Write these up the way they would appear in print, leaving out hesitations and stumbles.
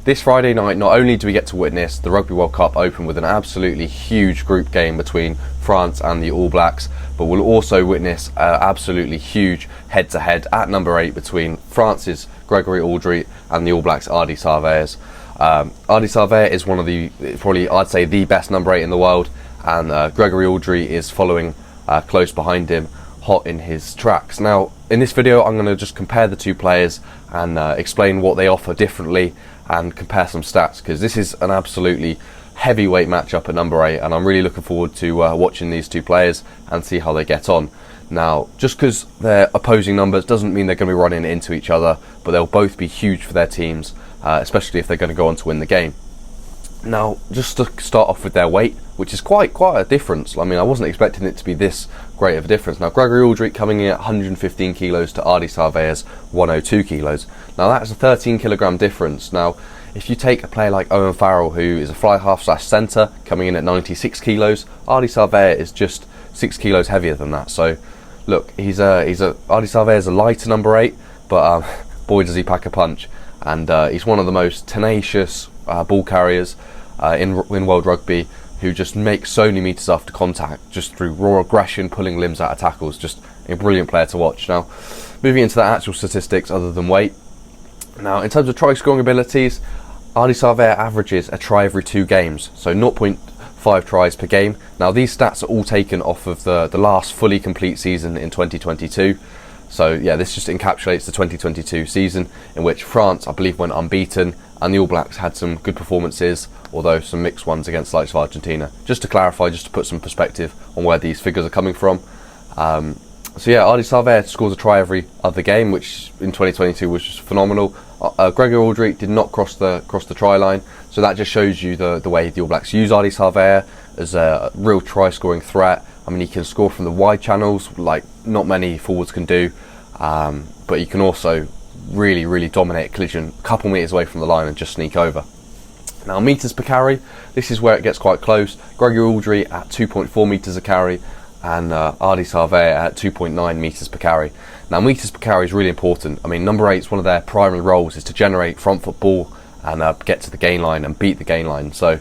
This Friday night, not only do we get to witness the Rugby World Cup open with an absolutely huge group game between France and the All Blacks, but we'll also witness an absolutely huge head-to-head at number 8 between France's Gregory Alldritt and the All Blacks' Ardie Savea's. Ardie Savea is one of the, probably I'd say, the best number 8 in the world, and Gregory Alldritt is following close behind him, hot in his tracks. Now, in this video, I'm going to just compare the two players and explain what they offer differently and compare some stats, because this is an absolutely heavyweight matchup at number 8, and I'm really looking forward to watching these two players and see how they get on. Now, just because they're opposing numbers doesn't mean they're going to be running into each other, but they'll both be huge for their teams, especially if they're going to go on to win the game. Now, just to start off with their weight, which is quite a difference. I mean, I wasn't expecting it to be this great of a difference. Now, Gregory Alldritt coming in at 115 kilos to Ardie Savea's 102 kilos. Now, that's a 13 kilogram difference. Now, if you take a player like Owen Farrell, who is a fly half / centre, coming in at 96 kilos, Ardie Savea is just 6 kilos heavier than that. So, look, Ardie Savea is a lighter number 8, but boy does he pack a punch. And he's one of the most tenacious ball carriers in world rugby, who just makes so many metres after contact, just through raw aggression, pulling limbs out of tackles. Just a brilliant player to watch. Now, moving into the actual statistics other than weight. Now, in terms of try scoring abilities, Ardie Savea averages a try every 2 games, so 0.5 tries per game. Now, these stats are all taken off of the last fully complete season in 2022. So yeah, this just encapsulates the 2022 season, in which France, I believe, went unbeaten, and the All Blacks had some good performances, although some mixed ones against the likes of Argentina. Just to clarify, just to put some perspective on where these figures are coming from. So yeah, Ardie Savea scores a try every other game, which in 2022 was just phenomenal. Gregory Alldritt did not cross the try line, so that just shows you the way the All Blacks use Ardie Savea as a real try scoring threat. I mean, he can score from the wide channels like not many forwards can do, but he can also really dominate a collision a couple metres away from the line and just sneak over. Now, metres per carry, this is where it gets quite close. Gregory Alldritt at 2.4 metres a carry, and Ardie Savea at 2.9 metres per carry. Now, metres per carry is really important. I mean, number 8's one of their primary roles is to generate front foot ball and get to the gain line and beat the gain line. So,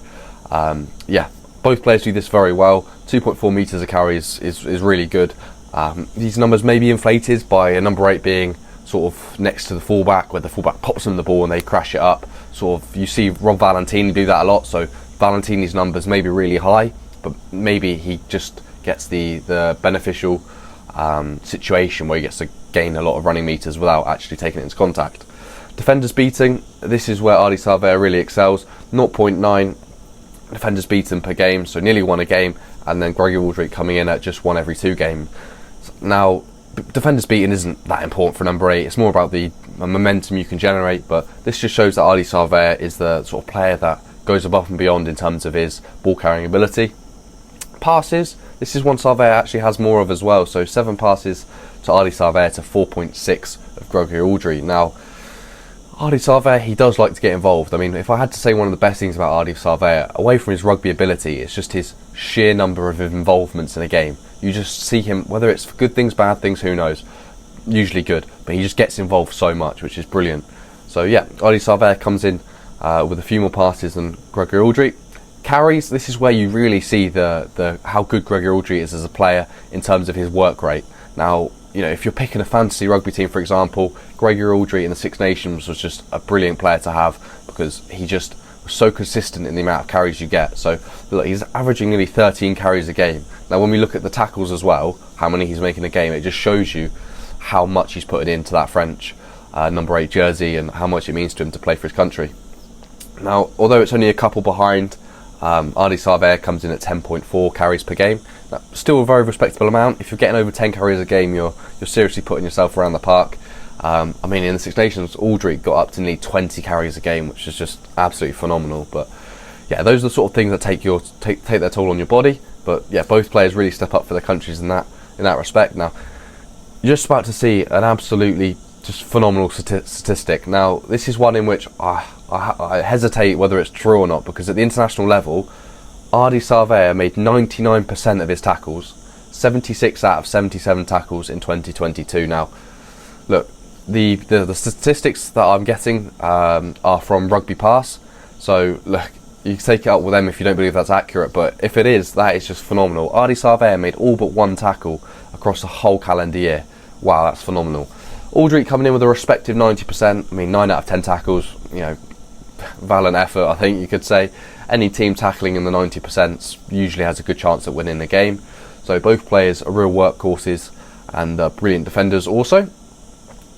yeah, both players do this very well. 2.4 metres a carry is really good. These numbers may be inflated by a number 8 being sort of next to the fullback, where the fullback pops them the ball and they crash it up. Sort of, you see Rob Valentini do that a lot, so Valentini's numbers may be really high, but maybe he just gets the beneficial situation where he gets to gain a lot of running metres without actually taking it into contact. Defenders beating, this is where Ardie Savea really excels. 0.9 defenders beaten per game, so nearly 1 a game, and then Gregory Alldritt coming in at just 1 every 2 games. Now, defenders beaten isn't that important for number 8, it's more about the momentum you can generate, but this just shows that Ardie Savea is the sort of player that goes above and beyond in terms of his ball carrying ability. Passes, this is one Savea actually has more of as well, so 7 passes to Ardie Savea to 4.6 of Gregory Alldritt. Now, Ardie Savea, he does like to get involved. I mean, if I had to say one of the best things about Ardie Savea, away from his rugby ability, it's just his sheer number of involvements in a game. You just see him, whether it's for good things, bad things, who knows, usually good, but he just gets involved so much, which is brilliant. So yeah, Ardie Savea comes in with a few more passes than Gregory Alldritt. Carries, this is where you really see the how good Gregory Alldritt is as a player in terms of his work rate. Now, you know, if you're picking a fantasy rugby team, for example, Gregory Alldritt in the Six Nations was just a brilliant player to have, because he just was so consistent in the amount of carries you get. So look, he's averaging nearly 13 carries a game. Now, when we look at the tackles as well, how many he's making a game, it just shows you how much he's putting into that French number 8 jersey and how much it means to him to play for his country. Now, although it's only a couple behind, Ardie Savea comes in at 10.4 carries per game. Now, still a very respectable amount. If you're getting over 10 carries a game, you're seriously putting yourself around the park. I mean, in the Six Nations, Alldritt got up to nearly 20 carries a game, which is just absolutely phenomenal. But yeah, those are the sort of things that take their toll on your body. But yeah, both players really step up for their countries in that respect. Now, you're just about to see an absolutely just phenomenal statistic. Now, this is one in which I hesitate whether it's true or not, because at the international level, Ardie Savea made 99% of his tackles, 76 out of 77 tackles in 2022. Now, look, the statistics that I'm getting are from Rugby Pass. So look, you can take it up with them if you don't believe that's accurate, but if it is, that is just phenomenal. Ardie Savea made all but one tackle across the whole calendar year. Wow, that's phenomenal. Alldritt coming in with a respective 90%. I mean, 9 out of 10 tackles, you know, valiant effort, I think you could say. Any team tackling in the 90% usually has a good chance at winning the game. So both players are real workhorses and brilliant defenders also.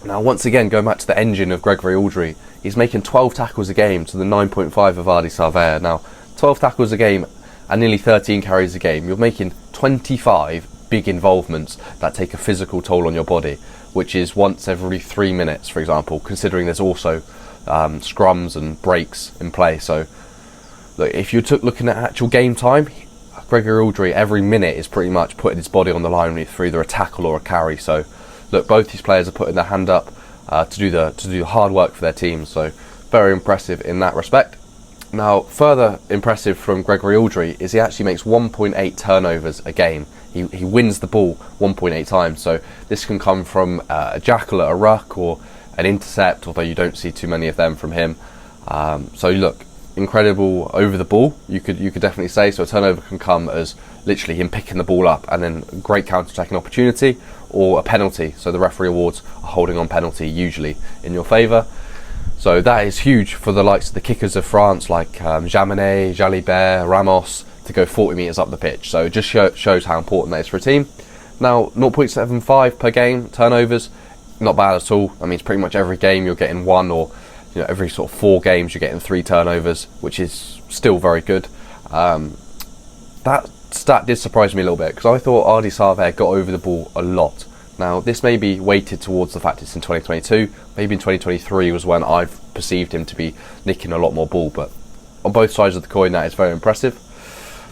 Now, once again, going back to the engine of Grégory Alldritt, he's making 12 tackles a game to the 9.5 of Ardie Savea. Now, 12 tackles a game and nearly 13 carries a game. You're making 25 big involvements that take a physical toll on your body, which is once every 3 minutes, for example, considering there's also scrums and breaks in play. So, look, if you're looking at actual game time, Grégory Alldritt, every minute is pretty much putting his body on the line for either a tackle or a carry. So, look, both these players are putting their hand up to do the hard work for their teams. So, very impressive in that respect. Now, further impressive from Grégory Alldritt is he actually makes 1.8 turnovers a game. He wins the ball 1.8 times. So, this can come from a jackal at a ruck or an intercept, although you don't see too many of them from him. So, look, incredible over the ball, you could definitely say. So a turnover can come as literally him picking the ball up and then great counter-attacking opportunity, or a penalty, so the referee awards a holding on penalty, usually in your favour. So that is huge for the likes of the kickers of France, like Jaminet, Jalibert, Ramos, to go 40 metres up the pitch. So it just shows how important that is for a team. Now, 0.75 per game turnovers, not bad at all. I mean, it's pretty much every game you're getting one, or every sort of 4 games you're getting 3 turnovers, which is still very good. That stat did surprise me a little bit, because I thought Ardie Savea got over the ball a lot. Now, this may be weighted towards the fact it's in 2022. Maybe in 2023 was when I've perceived him to be nicking a lot more ball, but on both sides of the coin, that is very impressive.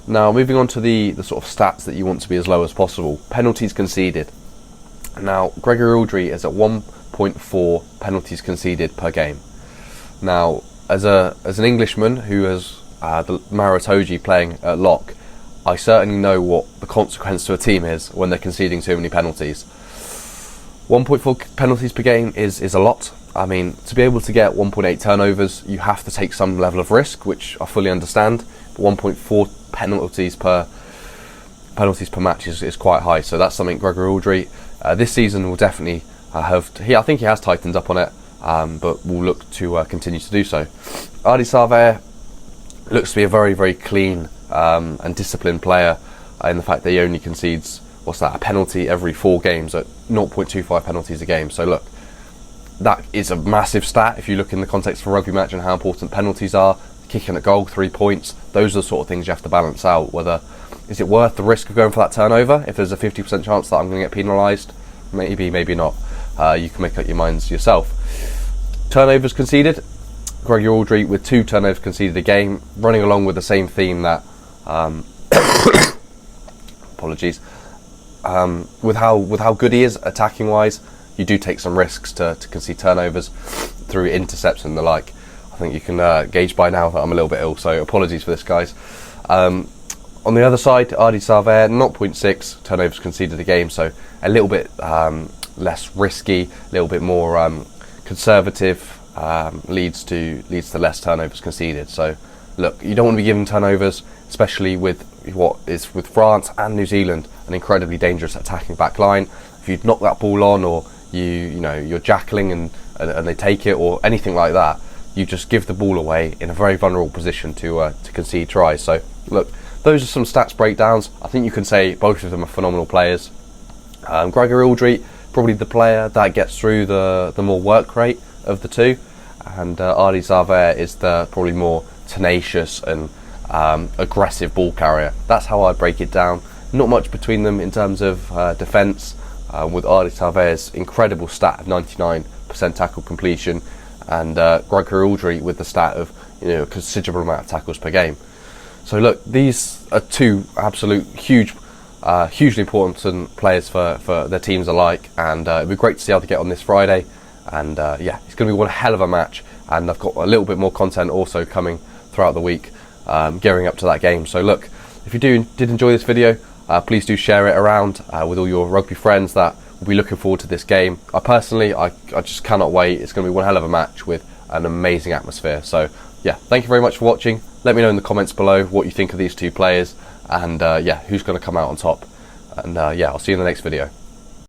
Now, moving on to the sort of stats that you want to be as low as possible. Penalties conceded. Now, Grégory Alldritt is at 1.4 penalties conceded per game. Now, as an Englishman who has the Maritoji playing at lock, I certainly know what the consequence to a team is when they're conceding too many penalties. 1.4 penalties per game is a lot. I mean, to be able to get 1.8 turnovers, you have to take some level of risk, which I fully understand. But 1.4 penalties per match is quite high. So that's something Grégory Alldritt this season will definitely have. I think he has tightened up on it. But we'll look to continue to do so. Ardie Savea looks to be a very, very clean and disciplined player in the fact that he only concedes, a penalty every 4 games at 0.25 penalties a game. So look, that is a massive stat if you look in the context of a rugby match and how important penalties are. Kicking at goal, 3 points, those are the sort of things you have to balance out. Whether is it worth the risk of going for that turnover if there's a 50% chance that I'm going to get penalised? Maybe, maybe not. You can make up your minds yourself. Turnovers conceded. Grégory Alldritt with 2 turnovers conceded a game, running along with the same theme that apologies. With how good he is attacking wise, you do take some risks to concede turnovers through intercepts and the like. I think you can gauge by now that I'm a little bit ill, so apologies for this, guys. On the other side, Ardie Savea, 0.6 turnovers conceded a game, so a little bit less risky, a little bit more conservative, leads to less turnovers conceded. So look, you don't want to be given turnovers, especially with what is with France and New Zealand an incredibly dangerous attacking back line. If you knock that ball on, or you're jackling and they take it, or anything like that, you just give the ball away in a very vulnerable position to concede tries. So look, those are some stats breakdowns. I think you can say both of them are phenomenal players. Grégory Alldritt, probably the player that gets through the more work rate of the two, and Ardie Savea is the probably more tenacious and aggressive ball carrier. That's how I break it down. Not much between them in terms of defence, with Ardie Savea's incredible stat of 99% tackle completion, and Grégory Alldritt with the stat of a considerable amount of tackles per game. So look, these are 2 absolute hugely important players for their teams alike, and it'd be great to see how they get on this Friday. And it's going to be one hell of a match, and I've got a little bit more content also coming throughout the week, gearing up to that game. So look, if you did enjoy this video, please do share it around with all your rugby friends that we'll be looking forward to this game. I personally, I just cannot wait. It's going to be one hell of a match with an amazing atmosphere. So yeah, thank you very much for watching. Let me know in the comments below what you think of these two players, and yeah, who's going to come out on top. And yeah, I'll see you in the next video.